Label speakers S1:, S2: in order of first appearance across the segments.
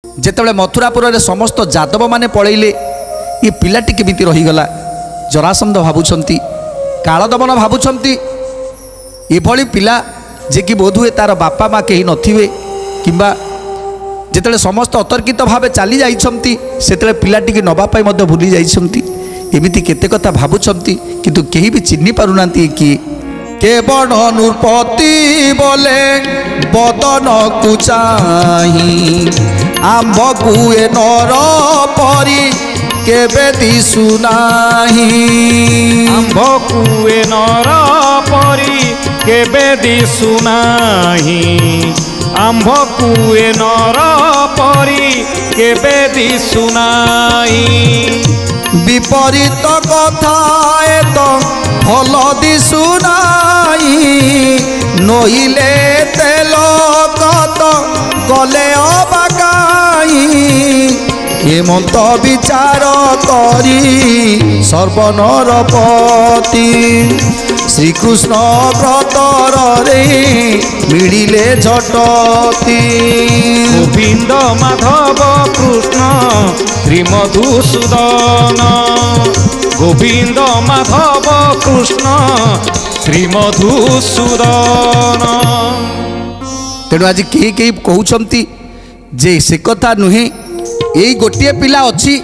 S1: जेतेबेले मथुरापुर रे समस्त जादव माने पळैले ये पिलाटी केमिति रहीगला। जरासंध भावुंट कालदमन भावुंट एभली पिला जे कि बोध हुए तार बापा माँ कहीं नथिबे किंबा जेतेबेले समस्त अतर्कित भावे चली जाइछंती सेतेबेले पिलाटी के नबा पाई मध्य भूली जाइछंती। एमिति केते कथा भावुंट किंतु केही भी चिन्हि पारुनांती कि केवल नृपति बोले बदन को चाही आंब कुए नर परी केबे दिसुनाही
S2: आंब कुए नर परी केबे दिसुनाही आंब कुए नर परी केबे दिसुनाही।
S1: विपरीत कथा तो भल दिसुनाही नहिले तेल कत गले अबाकाई हेमंत विचार करी सर्वनरपति श्रीकृष्ण व्रतर रे मिलिले झटती।
S2: गोविंद माधव कृष्ण श्री मधुसूदन गोविंद माधव कृष्ण श्री मधुसूदन।
S1: तेणु आज कहीं कहीं कहते जे से कथा नुहे यही गोटे पिला अच्छी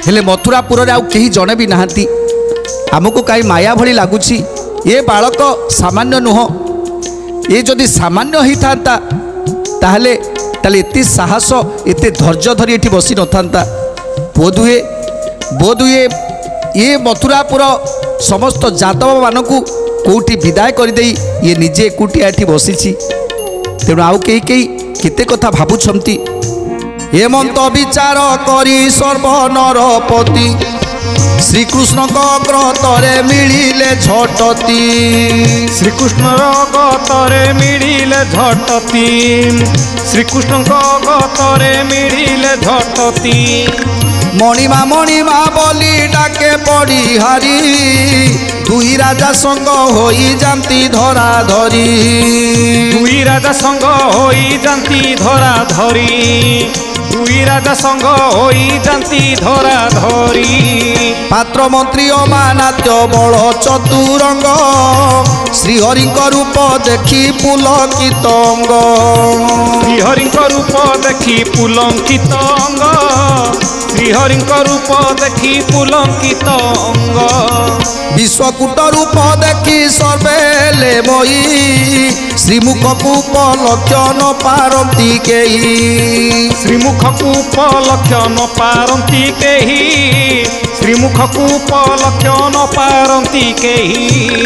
S1: हेले मथुरापुर आउ कहीं जड़े भी नहांती आमको कहीं माया भली लगुच ये बालक सामान्य नुह ये जदि सामान्य ही था ताहले एते साहस एते धैर्य धरी एठी बसी न था। बोधुए ये मथुरापुर समस्त जादव मानकू कोठी विदाय करदे ये निजे एकुटिया एठी बसी। तेणु आउ कहीं कहीं केते कथा भावुंट हेमंत विचार करी सर्वनरपति श्रीकृष्ण ग्रतरे मिलिले झटती
S2: श्रीकृष्ण गतरे मिलिले झटती श्रीकृष्ण गतरे मिलिले झटती।
S1: मणिमा बोली डाके पड़ी हारी दुई राजा संग होई जाती धरा धरी
S2: दुई राजा संग होई जाती धरा धरी दुई राजा संग होई जाती धरा धरी।
S1: पात्र मंत्री अमानात्य बल चतुरंग श्रीहरि रूप देखी पुलकित अंग
S2: श्रीहरि रूप देखी पुलकित अंग श्रीहरि रूप देखी पुलकित अंग
S1: विश्वकूट रूप देखी सर्वेले मोई श्रीमुख उपलक्षण पारती केही
S2: श्रीमुख उपलक्षण पारती केही श्रीमुख उपलक्षण पारती केही।